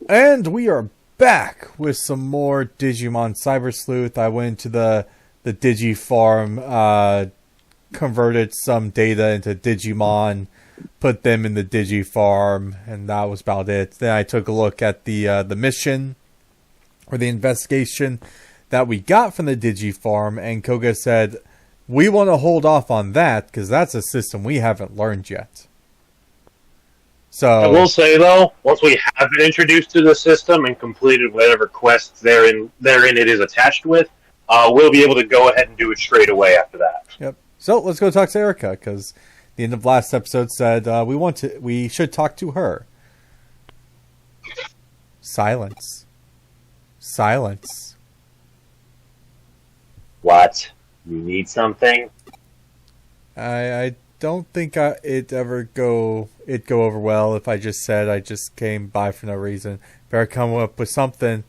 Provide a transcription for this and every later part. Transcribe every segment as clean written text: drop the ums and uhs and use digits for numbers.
And we are back with some more Digimon Cyber Sleuth. I went to the Digi farm, converted some data into Digimon, put them in the Digi farm, and that was about it. Then I took a look at the mission or the investigation that we got from the Digi farm, and Khoga said we want to hold off on that because that's a system we haven't learned yet. So I will say though, once we have been introduced to the system and completed whatever quests therein it is attached with, we'll be able to go ahead and do it straight away after that. Yep. So let's go talk to Erica because the end of last episode said we should talk to her. Silence. Silence. What? You need something? I don't think it'd go over well if I just said I just came by for no reason. Better come up with something.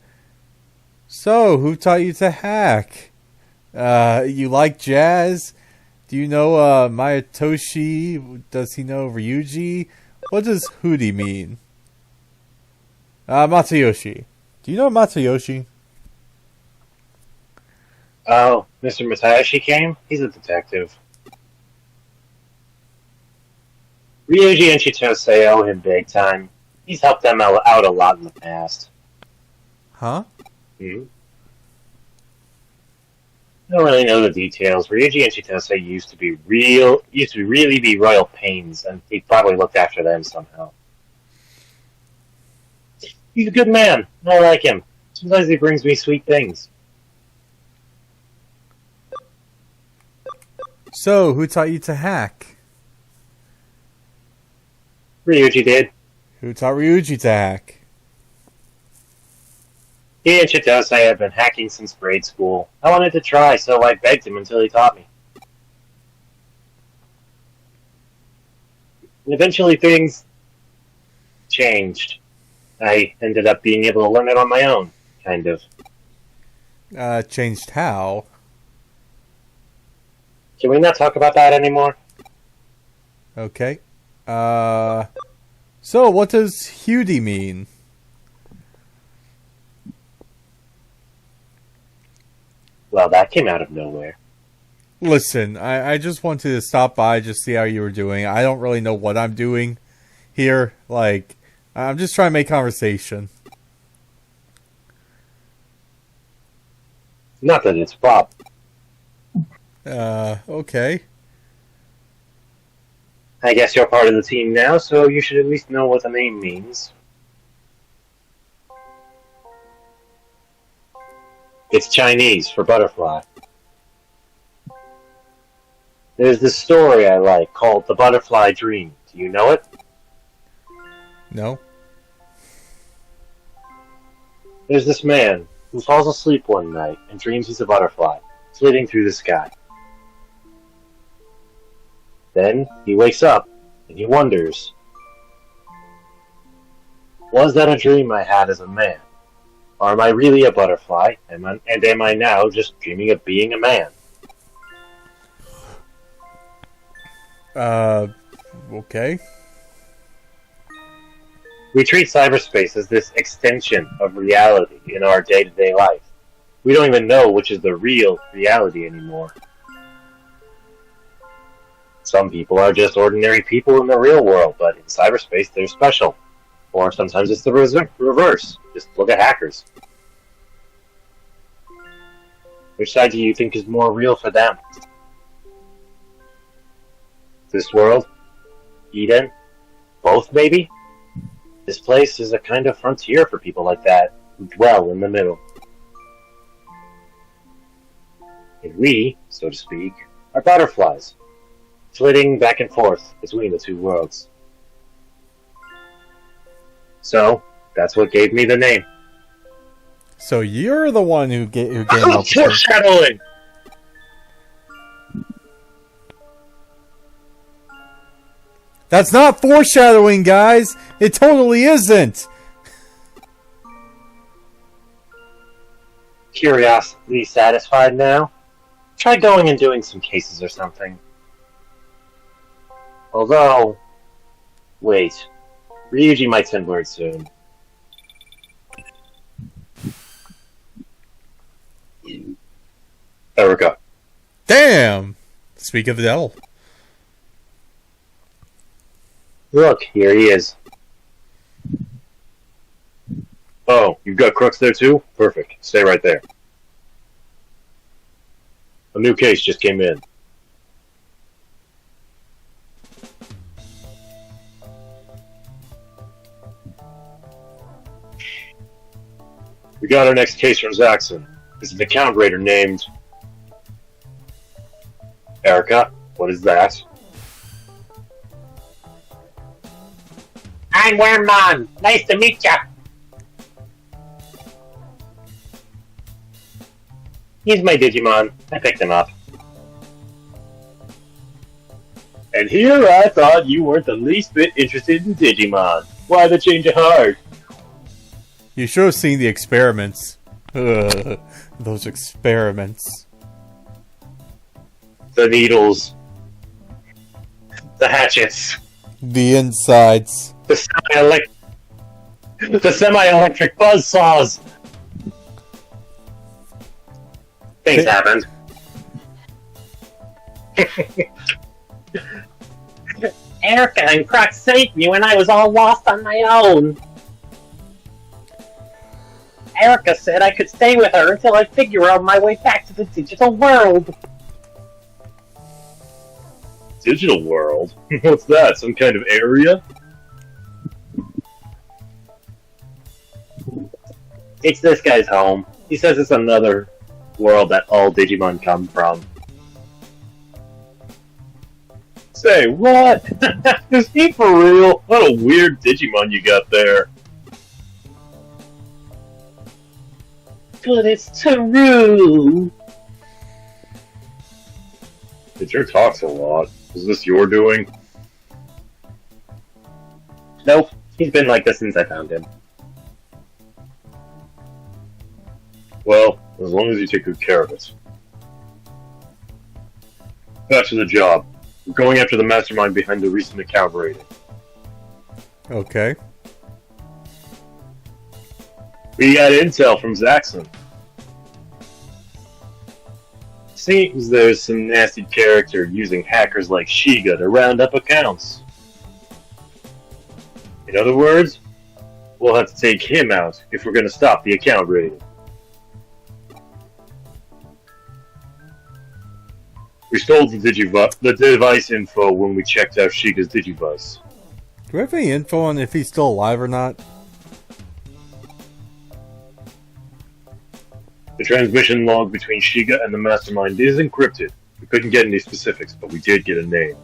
So, who taught you to hack? You like jazz? Do you know Mayatoshi? Does he know Ryuji? What does Hootie mean? Matayoshi. Do you know Matayoshi? Oh, Mr. Matayoshi came? He's a detective. Ryuji and Chitose owe him big time. He's helped them out a lot in the past. Huh? I don't really know the details. Ryuji and Chitose used to really be royal pains, and he probably looked after them somehow. He's a good man. I like him. Sometimes he brings me sweet things. So, who taught you to hack? Ryuji did. Who taught Ryuji to hack? He and Chitose have been hacking since grade school. I wanted to try, so I begged him until he taught me. And eventually things changed. I ended up being able to learn it on my own, kind of. Changed how? Can we not talk about that anymore? Okay. So what does Hootie mean? Well, that came out of nowhere. Listen, I just wanted to stop by, just see how you were doing. I don't really know what I'm doing here. Like, I'm just trying to make conversation. Not that it's a problem. Okay. I guess you're part of the team now, so you should at least know what the name means. It's Chinese for butterfly. There's this story I like called The Butterfly Dream. Do you know it? No. There's this man who falls asleep one night and dreams he's a butterfly, flitting through the sky. Then he wakes up and he wonders, was that a dream I had as a man? Or am I really a butterfly, and am I now just dreaming of being a man? Okay. We treat cyberspace as this extension of reality in our day-to-day life. We don't even know which is the real reality anymore. Some people are just ordinary people in the real world, but in cyberspace they're special. Or sometimes it's the reverse. Just look at hackers. Which side do you think is more real for them? This world? Eden? Both, maybe? This place is a kind of frontier for people like that, who dwell in the middle. And we, so to speak, are butterflies, flitting back and forth between the two worlds. So, that's what gave me the name. So you're the one who came up with it. Foreshadowing! That's not foreshadowing, guys! It totally isn't! Curiosity satisfied now? Try going and doing some cases or something. Although... Wait. Ryuji might send word soon. Erica. Damn! Speak of the devil. Look, here he is. Oh, you've got Crooks there too? Perfect. Stay right there. A new case just came in. We got our next case from Zaxxon. It's an account raider named... Erica, what is that? I'm Wormmon. Nice to meet ya. He's my Digimon. I picked him up. And here I thought you weren't the least bit interested in Digimon. Why the change of heart? You should have seen the experiments. Ugh, those experiments. The needles. The hatchets. The insides. The semi-electric buzzsaws. Things happened. Erica and Croc saved me when I was all lost on my own. Erica said I could stay with her until I figure out my way back to the digital world. Digital world? What's that? Some kind of area? It's this guy's home. He says it's another world that all Digimon come from. Say, what? Is he for real? What a weird Digimon you got there. But it's true. It sure talks a lot. Is this your doing? Nope. He's been like this since I found him. Well, as long as you take good care of it. Back to the job. We're going after the mastermind behind the recent account raiding. Okay. We got intel from Zaxxon. Seems there's some nasty character using hackers like Shiga to round up accounts. In other words, we'll have to take him out if we're going to stop the account raiding. We stole the device info when we checked out Shiga's Digivice. Do we have any info on if he's still alive or not? The transmission log between Shiga and the Mastermind is encrypted. We couldn't get any specifics, but we did get a name.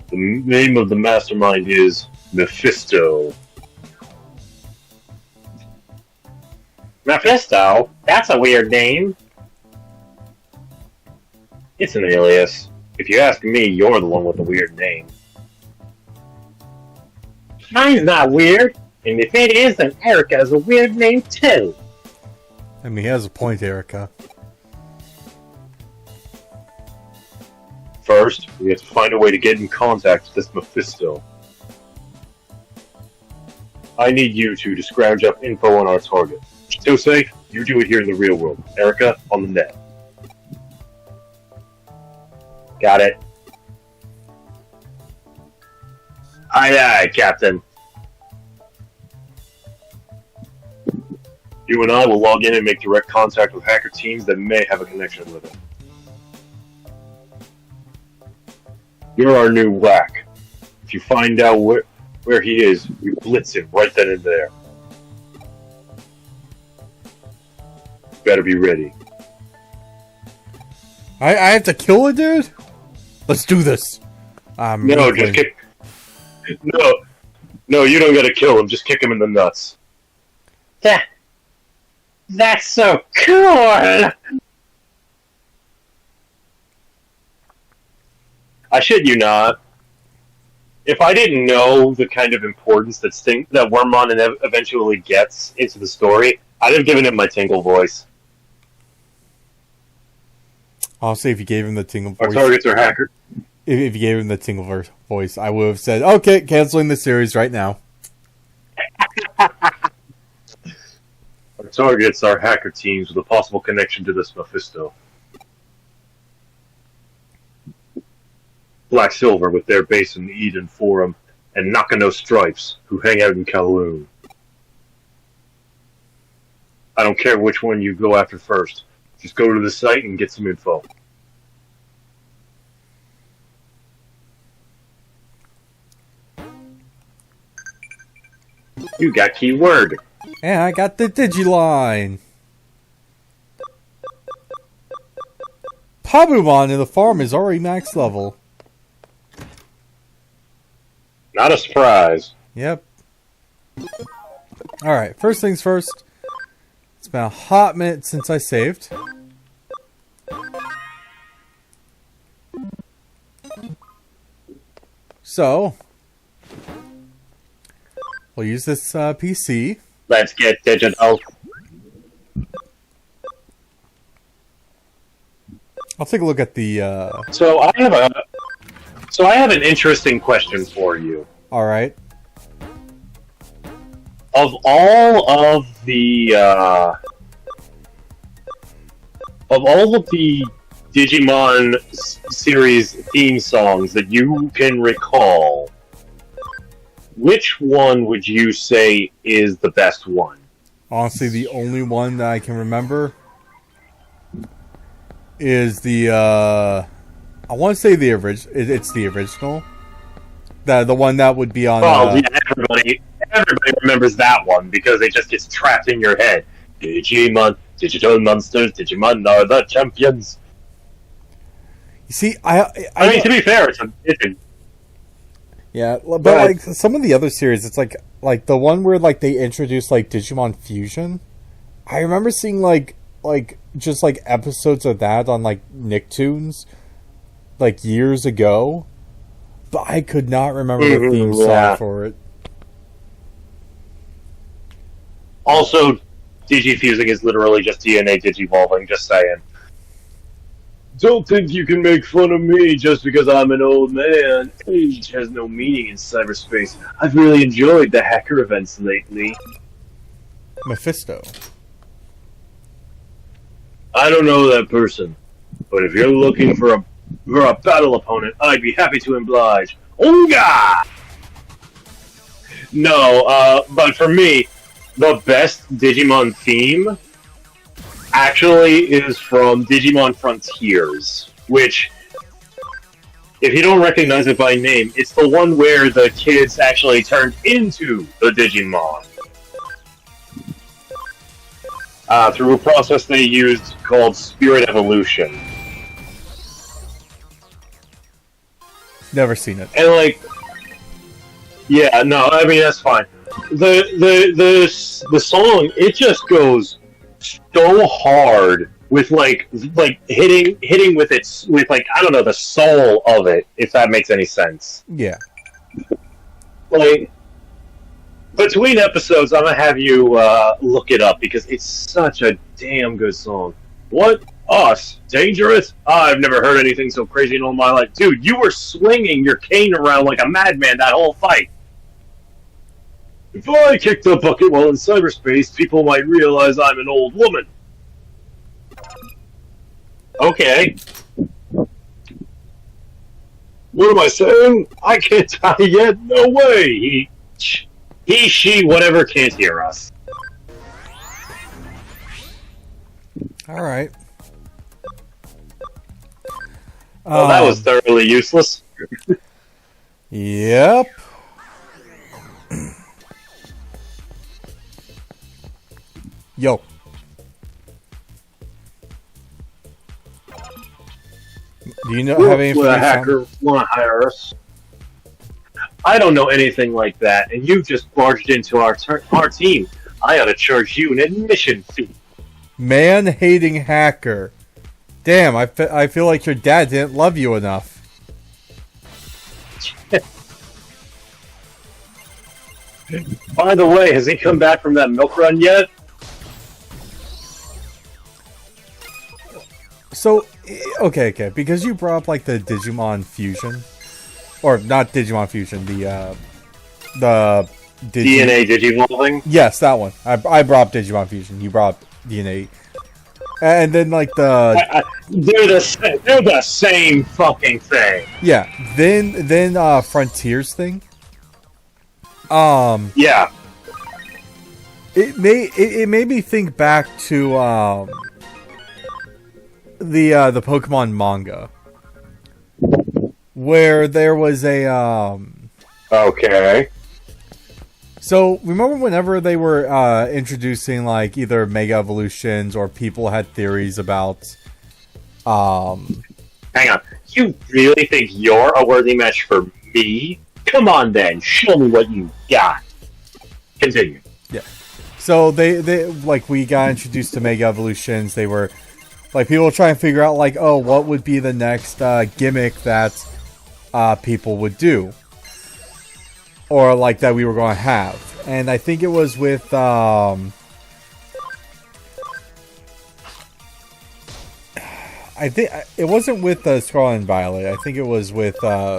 The name of the Mastermind is Mephisto. Mephisto? That's a weird name. It's an alias. If you ask me, you're the one with the weird name. Mine's not weird. And if it is, then Erica has a weird name too. I mean, he has a point, Erica. First, we have to find a way to get in contact with this Mephisto. I need you two to scrounge up info on our target. Chitose, you do it here in the real world. Erica, on the net. Got it. Aye, aye, Captain. You and I will log in and make direct contact with hacker teams that may have a connection with him. You're our new whack. If you find out where he is, we blitz him right then and there. Better be ready. I have to kill a dude? Let's do this. No, just kick. No, you don't gotta kill him. Just kick him in the nuts. That's so cool! I shit you not. If I didn't know the kind of importance that Wormmon eventually gets into the story, I'd have given him my Tingle voice. I'll say if you gave him the tingle voice. Our targets are hacker. If you gave him the tingle voice, I would have said, okay, canceling the series right now. The targets are hacker teams with a possible connection to this Mephisto. Black Silver with their base in the Eden Forum, and Nakano Stripes, who hang out in Kowloon. I don't care which one you go after first. Just go to the site and get some info. You got keyword. And I got the Digiline. Pabumon in the farm is already max level. Not a surprise. Yep. Alright, first things first. It's been a hot minute since I saved. So, we'll use this PC. Let's get digital. I'll take a look at the... So I have an interesting question for you. Alright. Of all of the Digimon series theme songs that you can recall, which one would you say is the best one? Honestly, the only one that I can remember is the, I want to say the original. It's the original. The one that would be on... Oh, yeah, everybody remembers that one because it just gets trapped in your head. Digimon, digital monsters, Digimon are the champions. You see, I mean, to be fair, it's a yeah, but like some of the other series, it's like the one where like they introduced like Digimon Fusion. I remember seeing like just like episodes of that on like Nicktoons, like years ago, but I could not remember the theme song for it. Also, Digifusing is literally just DNA digivolving. Just saying. Don't think you can make fun of me just because I'm an old man. Age has no meaning in cyberspace. I've really enjoyed the hacker events lately. Mephisto. I don't know that person, but if you're looking for a battle opponent, I'd be happy to oblige. Khoga! No, but for me, the best Digimon theme actually is from Digimon Frontiers, which, if you don't recognize it by name, it's the one where the kids actually turned into the Digimon. Through a process they used called Spirit Evolution. Never seen it. And like, yeah, no, I mean that's fine. The song, it just goes so hard with like hitting with its like I don't know, the soul of it, if that makes any sense. Yeah. Like between episodes, I'm gonna have you look it up because it's such a damn good song. What? Us? Dangerous? I've never heard anything so crazy in all my life. Dude, you were swinging your cane around like a madman that whole fight. If I kick the bucket while in cyberspace, people might realize I'm an old woman. Okay. What am I saying? I can't die yet? No way! He, she, whatever can't hear us. Alright. Well, that was thoroughly useless. Yep. Yo. Do you know have any Would a information? hacker want to hire us? I don't know anything like that, and you just barged into our team. I ought to charge you an admission fee. Man-hating hacker. Damn, I feel like your dad didn't love you enough. By the way, has he come back from that milk run yet? So, okay, because you brought up like the Digimon Fusion, or not Digimon Fusion, the DNA Digivolving? Yes, that one. I brought up Digimon Fusion. You brought up DNA. And then, like, they're the same fucking thing. Yeah. Then Frontiers thing. Yeah. It made me think back to the Pokemon manga, where there was a Okay. So remember whenever they were introducing like either Mega Evolutions or people had theories about Hang on. You really think you're a worthy match for me? Come on then, show me what you got. Continue. Yeah. So they like we got introduced to Mega Evolutions. They were like people were trying to figure out like, oh, what would be the next gimmick that people would do, or like that we were going to have. And I think it was with I think it wasn't with Scarlet and Violet. I think it was with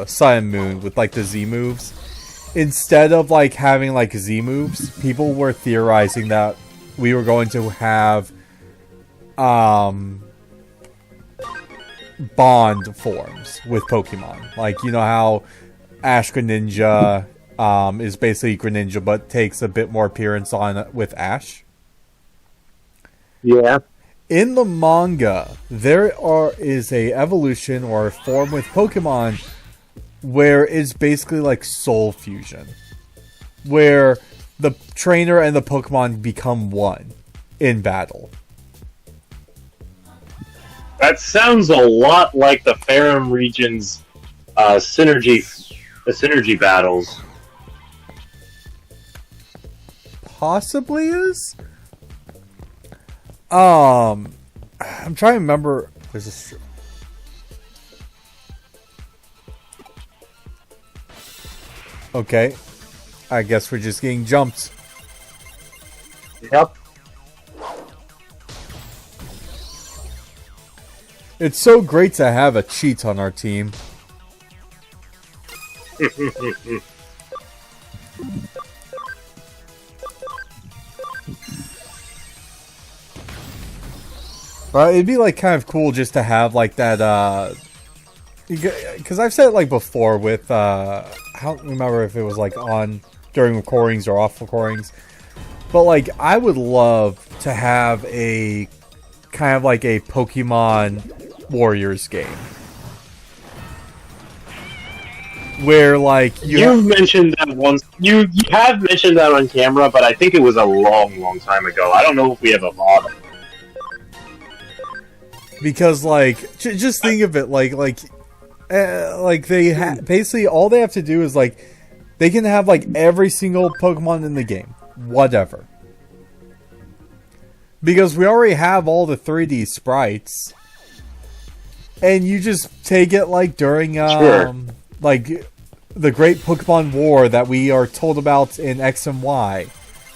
Sun and Moon with like the Z moves. Instead of like having like Z moves, people were theorizing that we were going to have bond forms with Pokemon. Like, you know how Ash Greninja is basically Greninja but takes a bit more appearance on with Yeah. In the manga, there is a evolution or a form with Pokemon where it's basically like soul fusion, where the trainer and the Pokemon become one in battle. That sounds a lot like the Farum region's synergy battles. Possibly is. I'm trying to remember. There's a. Okay, I guess we're just getting jumped. Yep. It's so great to have a cheat on our team. It'd be like kind of cool just to have like that. Because I've said it like before with I don't remember if it was like on during recordings or off recordings, but like I would love to have a kind of like a Pokemon Warriors game where like you mentioned that once. You have mentioned that on camera, but I think it was a long time ago. I don't know if we have a model. Because like just think of it like they basically all they have to do is like they can have like every single Pokemon in the game, whatever. Because we already have all the 3D sprites, and you just take it like during Sure. like the Great Pokemon War that we are told about in X and Y,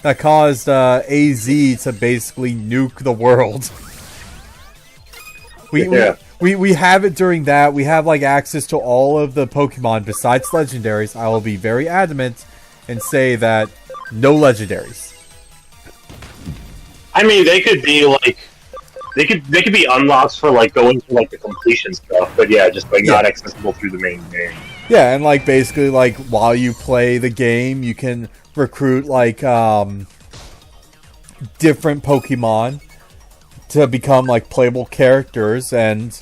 that caused AZ to basically nuke the world. We have it during that. We have like access to all of the Pokemon besides legendaries. I will be very adamant and say that no legendaries. I mean, they could be like they could be unlocks for like going to like the completion stuff, but yeah, just like not accessible through the main game. Yeah, and like basically like while you play the game, you can recruit like different Pokemon to become like playable characters, and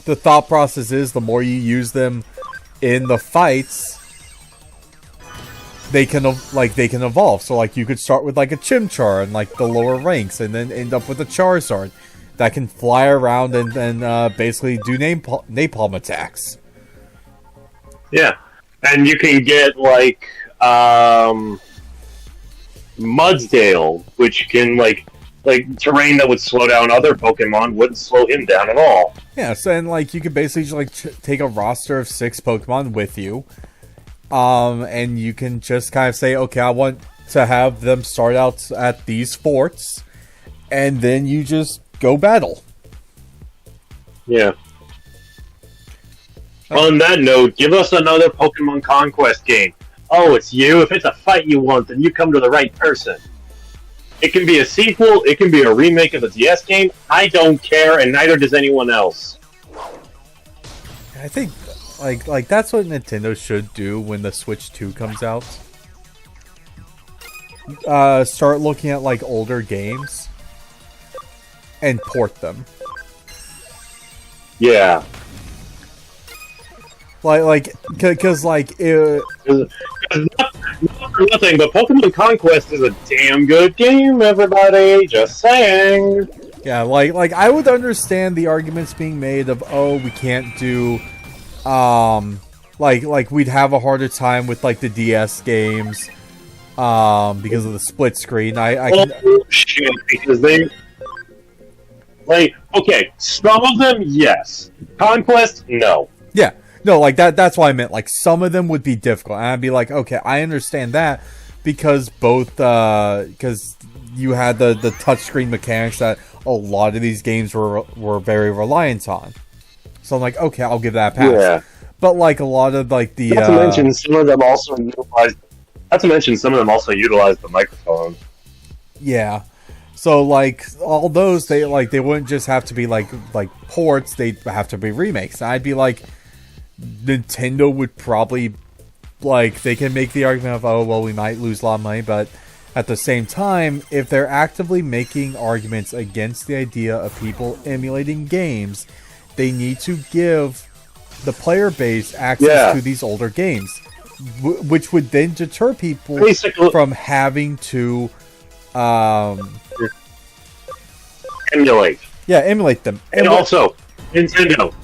the thought process is the more you use them in the fights, they can evolve. So like you could start with like a Chimchar in like the lower ranks, and then end up with a Charizard that can fly around and basically do napalm attacks. Yeah, and you can get like Mudsdale, which can like terrain that would slow down other Pokemon wouldn't slow him down at all. Yeah, so and like you could basically just like take a roster of 6 Pokemon with you, and you can just kind of say, okay, I want to have them start out at these forts, and then you just go battle. Yeah. On that note, give us another Pokemon Conquest game. oh, it's you. If it's a fight you want, then you come to the right person. It can be a sequel. It can be a remake of a DS game. I don't care, and neither does anyone else. I think, like that's what Nintendo should do when the Switch 2 comes out. Start looking at like older games and port them. Yeah. Because not for nothing, but Pokemon Conquest is a damn good game, everybody. Just saying. Yeah, like I would understand the arguments being made of, oh, we can't do, like we'd have a harder time with like the DS games, because of the split screen. I can... shit, because they, like, okay, some of them, yes. Conquest, no. Yeah. No, like that's why I meant. Like, some of them would be difficult. And I'd be like, okay, I understand that because because you had the touchscreen mechanics that a lot of these games were very reliant on. So I'm like, okay, I'll give that a pass. Yeah. But like a lot of like the Not to mention some of them also utilize the microphone. Yeah. So like all those they wouldn't just have to be like ports, they'd have to be remakes. And I'd be like, Nintendo would probably, like, they can make the argument of, oh, well, we might lose a lot of money, but at the same time, if they're actively making arguments against the idea of people emulating games, they need to give the player base access to these older games, which would then deter people from having to emulate. Yeah, emulate them. And also, Nintendo,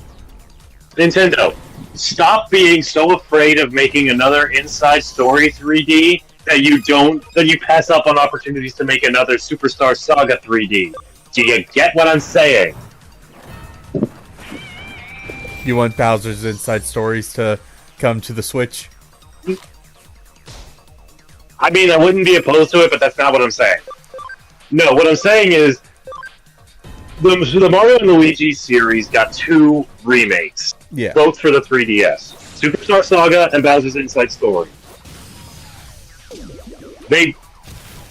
stop being so afraid of making another Inside Story 3D that you pass up on opportunities to make another Superstar Saga 3D. Do you get what I'm saying? You want Bowser's Inside Stories to come to the Switch? I mean, I wouldn't be opposed to it, but that's not what I'm saying. No, what I'm saying is the Mario and Luigi series got 2 remakes. Yeah. Both for the 3DS. Superstar Saga and Bowser's Inside Story.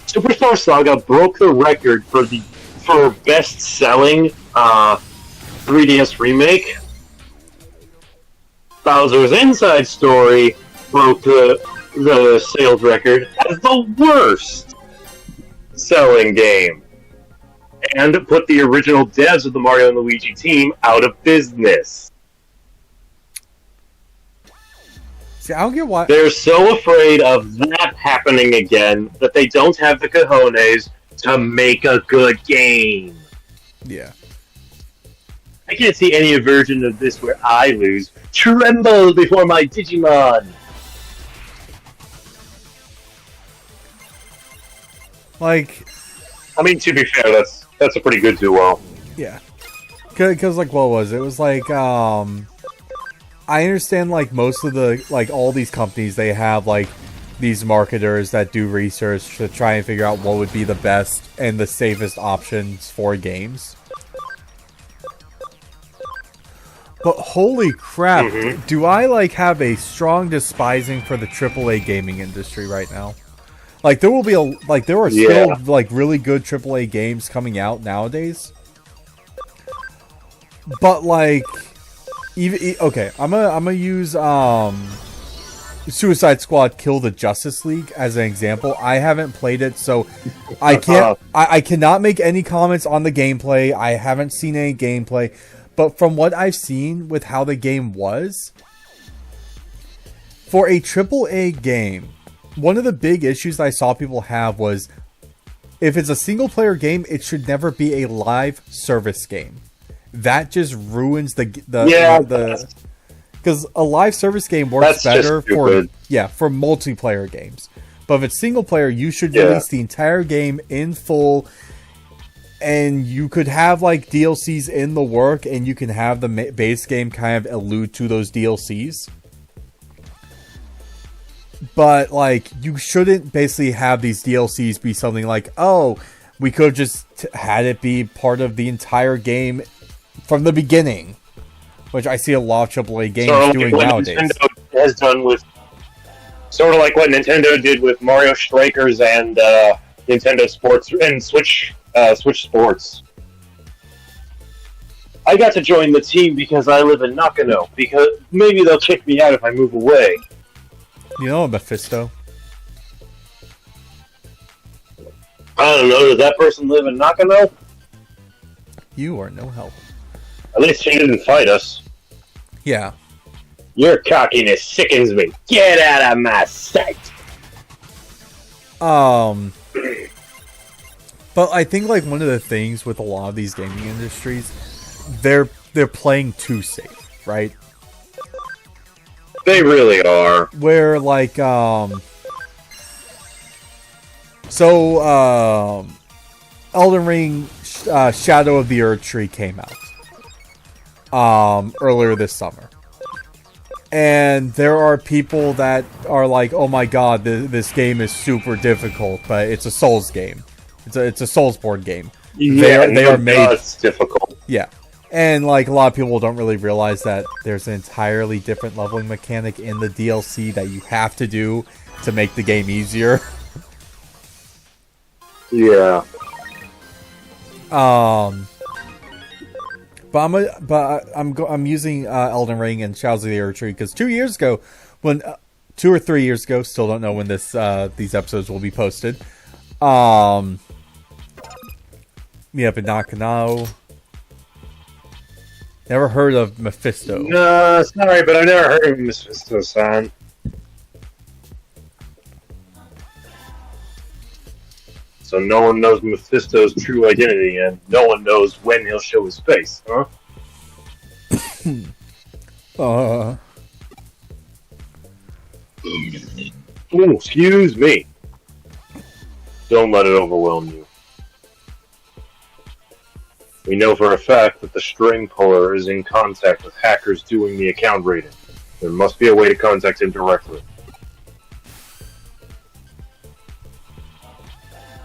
Superstar Saga broke the record for best-selling 3DS remake. Bowser's Inside Story broke the sales record as the worst selling game. And put the original devs of the Mario and Luigi team out of business. See, I don't get why they're so afraid of that happening again that they don't have the cojones to make a good game. Yeah. I can't see any version of this where I lose. Tremble before my Digimon! Like, I mean, to be fair, that's a pretty good duo. Yeah. Because, like, what was it? It was like, I understand, like, most of the, like, all these companies, they have, like, these marketers that do research to try and figure out what would be the best and the safest options for games. But holy crap, do I, like, have a strong despising for the AAA gaming industry right now. Like, there will be there are still, like, really good AAA games coming out nowadays. But, like, okay, I'm gonna use, Suicide Squad Kill the Justice League as an example. I haven't played it, so I can't, I cannot make any comments on the gameplay. I haven't seen any gameplay. But from what I've seen with how the game was, for a AAA game, one of the big issues I saw people have was, if it's a single-player game, it should never be a live service game. That just ruins the because a live service game works better for multiplayer games. But if it's single-player, you should release the entire game in full. And you could have, like, DLCs in the work, and you can have the base game kind of allude to those DLCs. But, like, you shouldn't basically have these DLCs be something like, oh, we could have just had it be part of the entire game from the beginning. Which I see a lot of AAA games doing nowadays. Sort of like what Nintendo did with Mario Strikers and Nintendo Sports and Switch Sports. I got to join the team because I live in Nakano, because maybe they'll kick me out if I move away. You know Mephisto? I don't know, does that person live in Nakano? You are no help. At least he didn't fight us. Yeah. Your cockiness sickens me. Get out of my sight! But I think like one of the things with a lot of these gaming industries, they're playing too safe, right? They really are. Where like Elden Ring Shadow of the Earth Tree came out earlier this summer. And there are people that are like, "Oh my god, this game is super difficult," but it's a Souls game. It's a Soulsborne game. Yeah, they are made. It's difficult. Yeah, and like a lot of people don't really realize that there's an entirely different leveling mechanic in the DLC that you have to do to make the game easier. Yeah. But I'm using Elden Ring and Shadows of the Earth Tree because 2 years ago, when 2 or 3 years ago, still don't know when these episodes will be posted. Meet up in Nakano. Never heard of Mephisto. No, sorry, but I've never heard of Mephisto-san. So no one knows Mephisto's true identity, and no one knows when he'll show his face, huh? Ooh, excuse me. Don't let it overwhelm you. We know for a fact that the string puller is in contact with hackers doing the account raiding. There must be a way to contact him directly.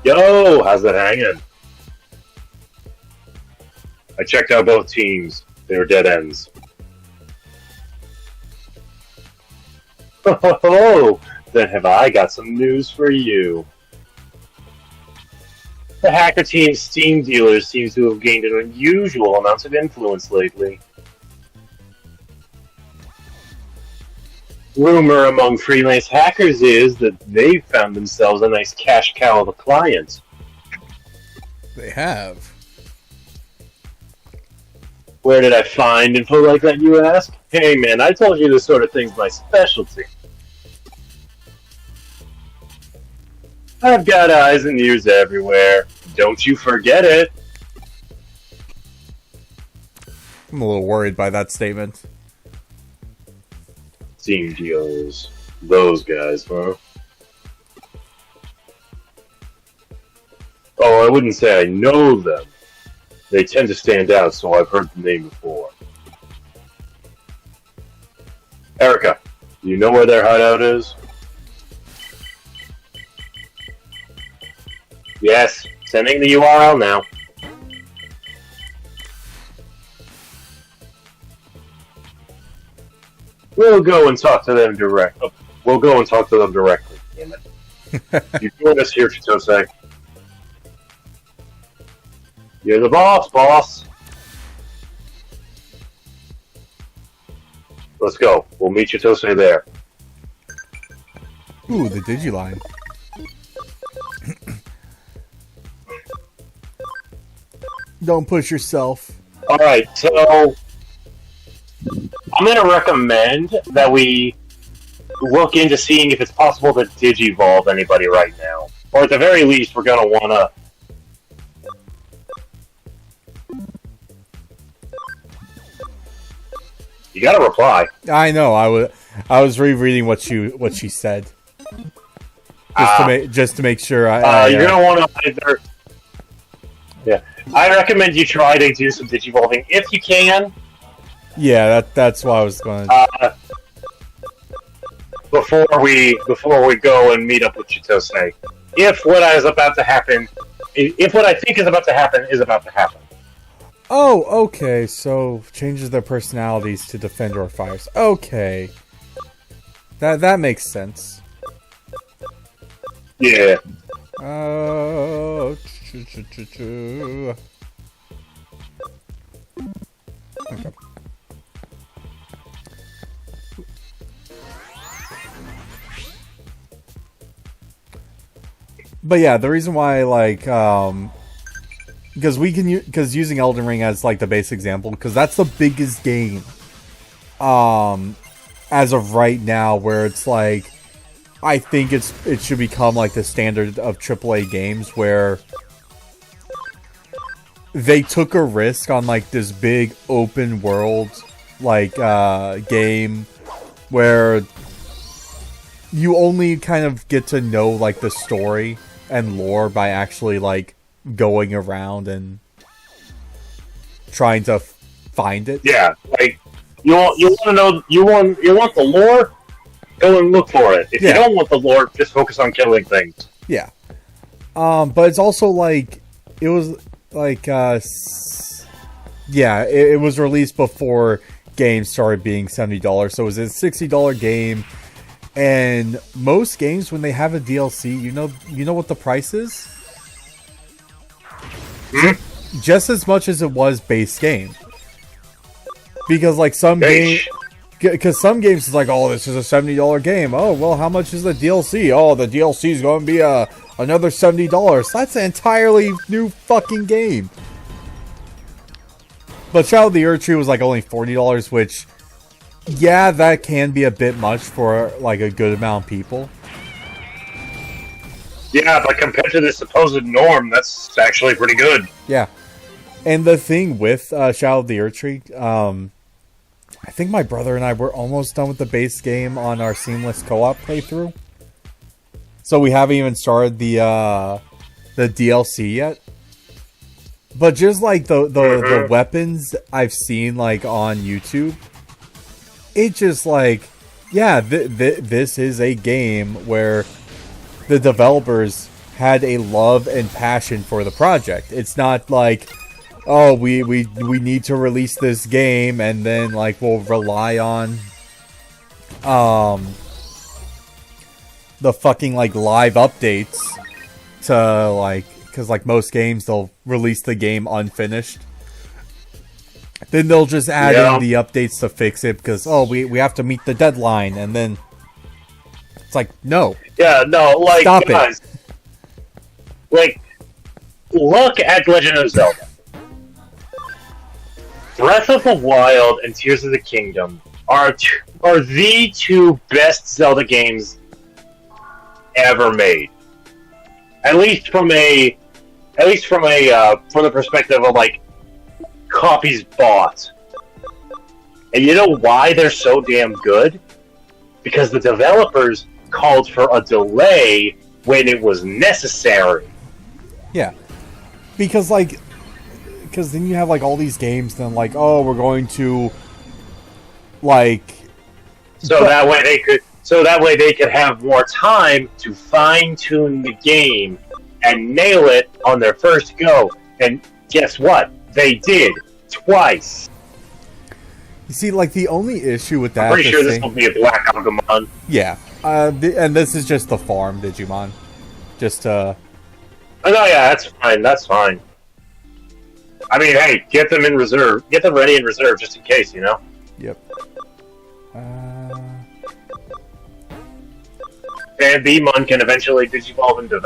Yo, how's that hanging? I checked out both teams. They were dead ends. Oh, then have I got some news for you. The hacker team's Steam dealers seems to have gained an unusual amount of influence lately. Rumor among freelance hackers is that they've found themselves a nice cash cow of a client. They have. Where did I find info like that, you ask? Hey man, I told you this sort of thing's my specialty. I've got eyes and ears everywhere. Don't you forget it. I'm a little worried by that statement. Steam dealers. Those guys, huh? Oh, I wouldn't say I know them. They tend to stand out, so I've heard the name before. Erica, do you know where their hideout is? Yes, sending the URL now. We'll go and talk to them direct. We'll go and talk to them directly. Damn it! You join us here, Chitose. You're the boss, boss. Let's go. We'll meet Chitose there. Ooh, the Digiline. Don't push yourself. Alright, so I'm going to recommend that we look into seeing if it's possible to digivolve anybody right now. Or at the very least, we're going to want to... You got to reply. I know. I was rereading what she said. Just to make sure. You're going to want to either... Yeah. I recommend you try to do some digivolving if you can. Yeah, that's what I was going to... Before we go and meet up with Chitose. If what I think is about to happen is about to happen. Oh, okay. So changes their personalities to defend or fires. Okay, that makes sense. Yeah. Okay. But yeah, the reason why, like, because using Elden Ring as like the base example, because that's the biggest game, as of right now, where it's like, I think it should become like the standard of AAA games, where they took a risk on like this big open world like game where you only kind of get to know like the story and lore by actually like going around and trying to find it. Yeah, like you want to know you want the lore, go and look for it. If you don't want the lore, just focus on killing things. Yeah. But it's also like it was like it was released before games started being $70, so it was a $60 game. And most games, when they have a DLC, you know what the price is? Just as much as it was base game. Because like some games is like, oh, this is a $70 game. Oh, well, how much is the DLC? Oh, the DLC is going to be another $70. That's an entirely new fucking game. But Shadow of the Erdtree was like only $40, which, yeah, that can be a bit much for like a good amount of people. Yeah, but compared to the supposed norm, that's actually pretty good. Yeah. And the thing with Shadow of the Erdtree, I think my brother and I were almost done with the base game on our seamless co-op playthrough. So we haven't even started the DLC yet. But just like the weapons I've seen like on YouTube, it's just like, yeah, this is a game where the developers had a love and passion for the project. It's not like, oh, we need to release this game and then like we'll rely on the fucking like live updates to like, because like most games they'll release the game unfinished, then they'll just add in the updates to fix it because, oh, we have to meet the deadline, and then it's like, no, like, stop guys, it. Like, look at Legend of Zelda. Breath of the Wild and Tears of the Kingdom are the two best Zelda games ever made. At least from the perspective of like copies bought. And you know why they're so damn good? Because the developers called for a delay when it was necessary. Yeah, because then you have like all these games, then like, oh, we're going to like, so that way they could have more time to fine tune the game and nail it on their first go. And guess what? They did twice. You see, like the only issue with that, I'm pretty sure this will be a Black Agumon. Yeah, and this is just the farm Digimon, just Oh no, yeah, that's fine. That's fine. I mean, hey, get them in reserve. Get them ready in reserve just in case, you know? Yep. And Bmon can eventually digivolve into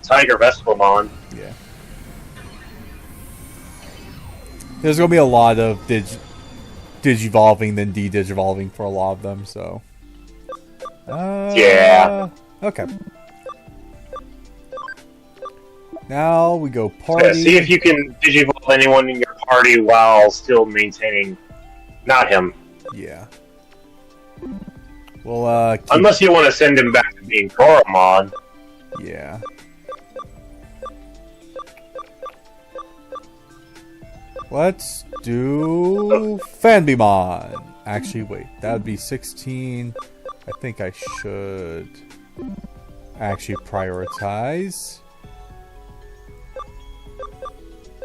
Tiger Vespamon. Yeah. There's going to be a lot of digivolving than de-digivolving for a lot of them, so... yeah. Okay. Now we go party. Yeah, see if you can digivolve anyone in your party while still maintaining... Not him. Yeah. Well, unless you want to send him back to being Koromon. Yeah. Let's do Fanbimon. Actually, wait. That would be 16. I think I should actually prioritize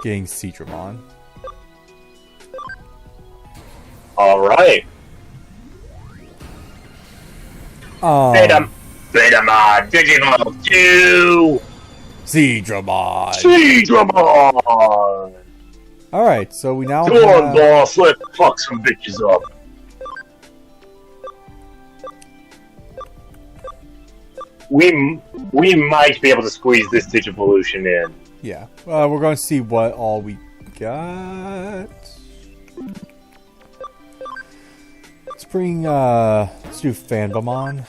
getting Seadramon. Alright. Betamon, Digimon 2! Seedramon! Seedramon! Alright, so we now Come on, boss, let's fuck some bitches up. We might be able to squeeze this Digivolution in. Yeah. We're going to see what all we got. Let's bring, let's do Fanbamon.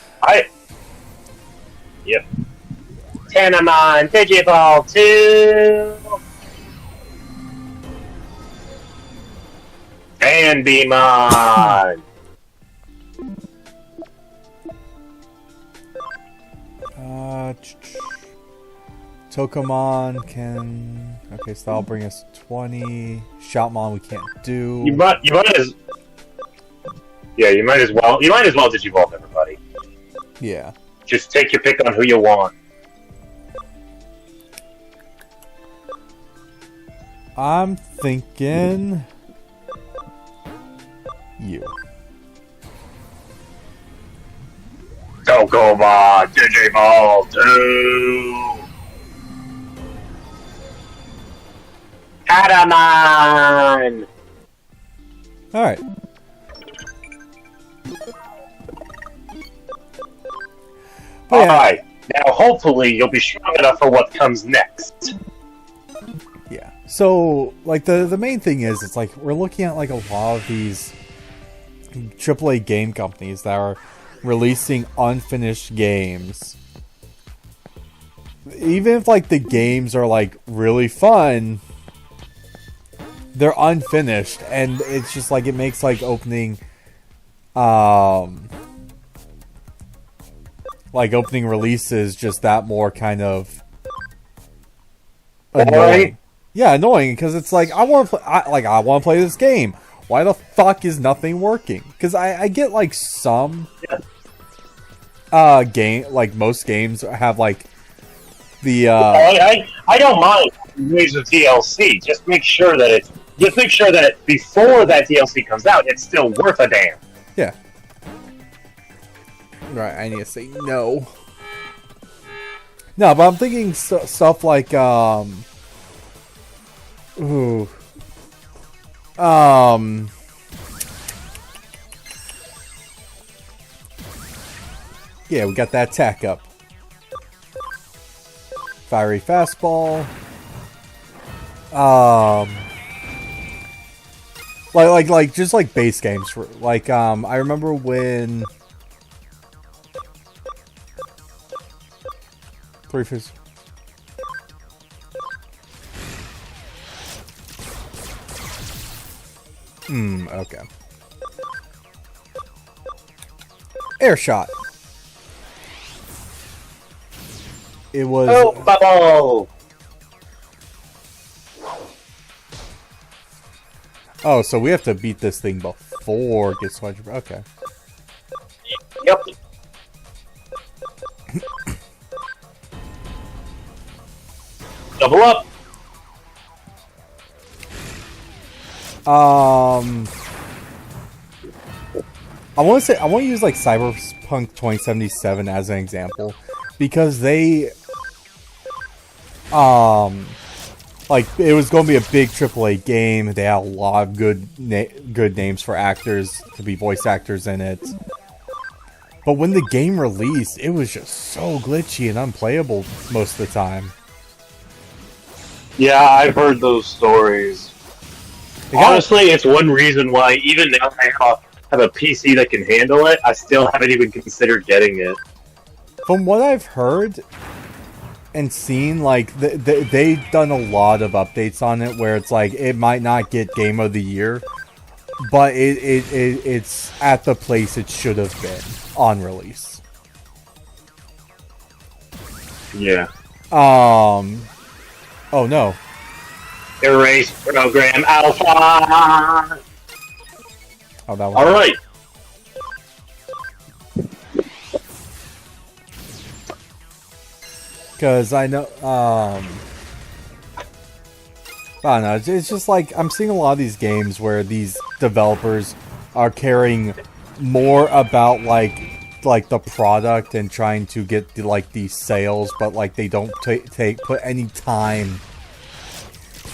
Yep. Tenamon, Digiball 2! Fanbamon! Tokamon can... Okay, so that'll bring us 20. Shoutmon we can't do. You might as... Yeah, you might as well Digivolve everybody. Yeah. Just take your pick on who you want. I'm thinking... you. Dokoma, Digimon 2! Patamon! Alright. Alright, now hopefully you'll be strong enough for what comes next. Yeah. So, like, the main thing is, it's like, we're looking at, like, a lot of these AAA game companies that are releasing unfinished games. Even if, like, the games are, like, really fun, they're unfinished, and it's just, like, it makes, like, opening releases just that more kind of annoying. Yeah, annoying, because it's like, I want to play this game. Why the fuck is nothing working? Because I get, like, some game, like, most games have, like, the I don't mind waves of DLC. Just make sure that before that DLC comes out, it's still worth a damn. Yeah. Right, I need to say no. No, but I'm thinking stuff like, ooh. Yeah, we got that attack up. Fiery fastball. Like just like base games for like I remember when okay. Air shot. It was bubble! Oh, so we have to beat this thing before it gets 100. Okay. Yep. Double up. I want to use like Cyberpunk 2077 as an example because they like it was going to be a big AAA game. They had a lot of good names for actors to be voice actors in it. But when the game released, it was just so glitchy and unplayable most of the time. Yeah, I've heard those stories. Honestly, it's one reason why even now I have a PC that can handle it, I still haven't even considered getting it. From what I've heard and seen, like, they've done a lot of updates on it where it's like, it might not get Game of the Year, but it's at the place it should have been on release. Yeah. Oh no. Erase program alpha! Oh, that one. Alright. Because I know, I don't know, it's just like, I'm seeing a lot of these games where these developers are caring more about, like, like the product and trying to get these sales, but like they don't put any time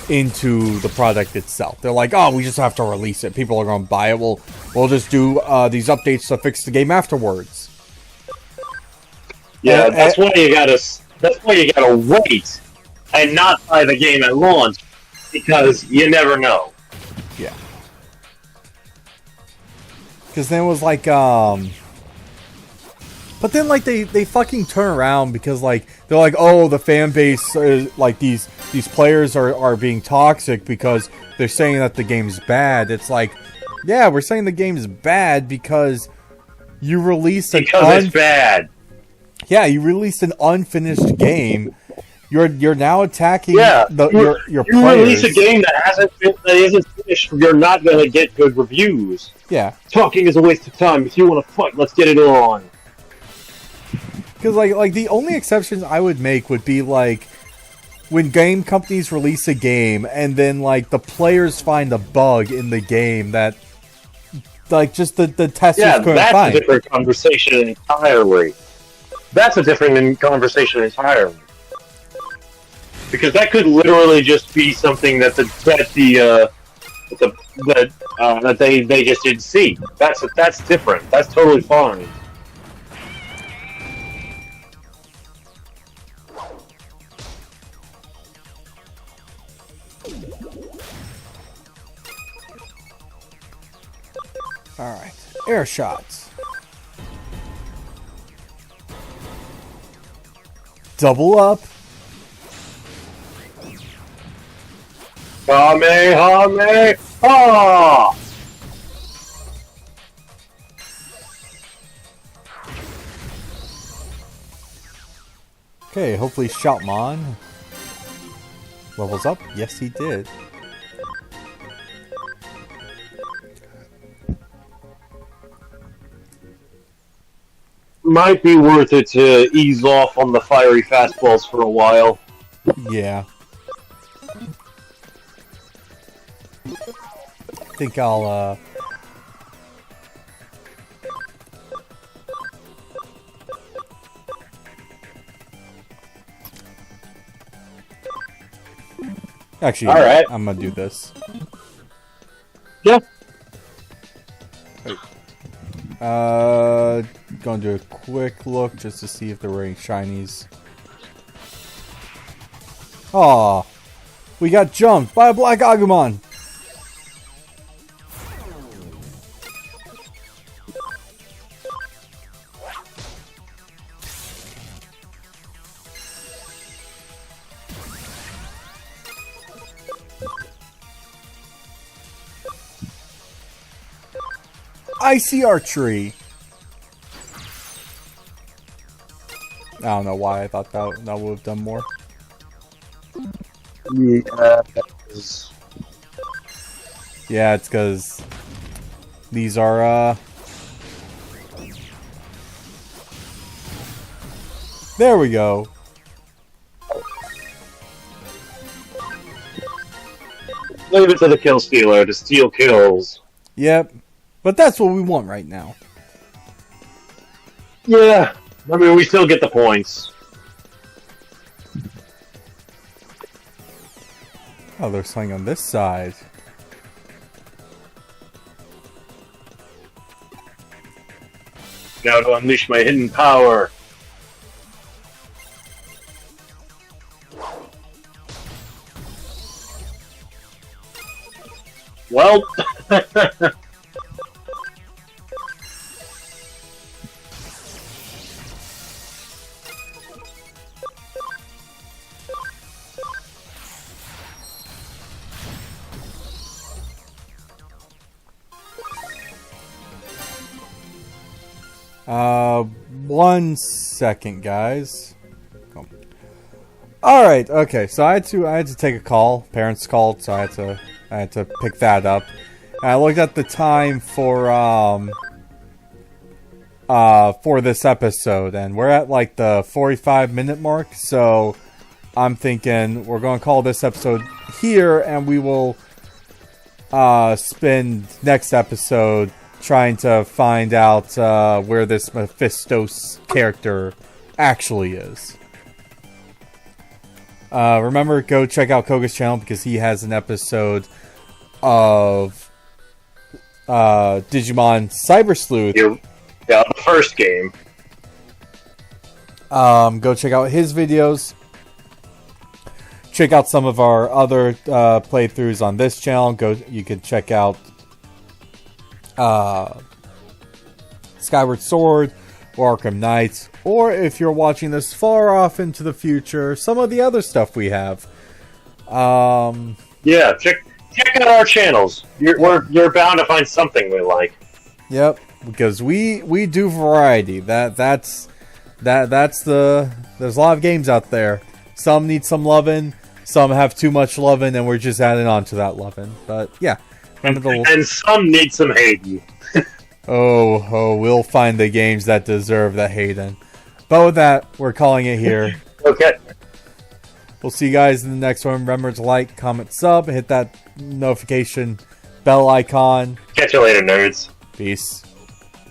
into the product itself. They're like, oh, we just have to release it. People are going to buy it. We'll just do these updates to fix the game afterwards. Yeah, that's why you gotta wait and not buy the game at launch, because you never know. Yeah. Because then it was like, but then, like, they fucking turn around because, like, they're like, oh, the fan base, like, these players are being toxic because they're saying that the game's bad. It's like, yeah, we're saying the game's bad because you released it's bad. Yeah, you released an unfinished game. You're now attacking your players. You release a game that isn't finished, you're not going to get good reviews. Yeah. Talking is a waste of time. If you want to fight, let's get it on. Because, like, the only exceptions I would make would be, like, when game companies release a game and then, like, the players find a bug in the game that, like, just the testers couldn't find. That's a different conversation entirely. Because that could literally just be something that they just didn't see. That's different. That's totally fine. Alright. Air shots. Double up. Kamehameha! Ah! Okay, hopefully Shoutmon levels up. Yes, he did. Might be worth it to ease off on the fiery fastballs for a while. Yeah. I think I'll, Actually, all right. I'm gonna do this. Yeah. Gonna do a quick look just to see if there were any shinies. Aw, we got jumped by a black Agumon. Icy archery. I don't know why I thought that would have done more. Yeah, it's because these are there we go. Leave it to the kill stealer to steal kills. Yep. But that's what we want right now. Yeah. I mean, we still get the points. Oh, they're something on this side. Now to unleash my hidden power. Well... One second, guys. All right, okay. So I had to take a call. Parents called, so I had to pick that up. And I looked at the time for this episode, and we're at like the 45-minute mark. So I'm thinking we're going to call this episode here, and we will spend next episode trying to find out where this Mephisto character actually is. Remember, go check out Kohga's channel because he has an episode of Digimon Cyber Sleuth. Yeah, the first game. Go check out his videos. Check out some of our other playthroughs on this channel. You can check out Skyward Sword or Arkham Knight, or if you're watching this far off into the future, some of the other stuff we have. Yeah, check out our channels. You're bound to find something we like. Yep, because we do variety. That's there's a lot of games out there. Some need some loving, some have too much loving, and we're just adding on to that loving. But yeah, and some need some hating. Oh, we'll find the games that deserve the hating. But with that, we're calling it here. Okay. We'll see you guys in the next one. Remember to like, comment, sub, hit that notification bell icon. Catch you later, nerds. Peace.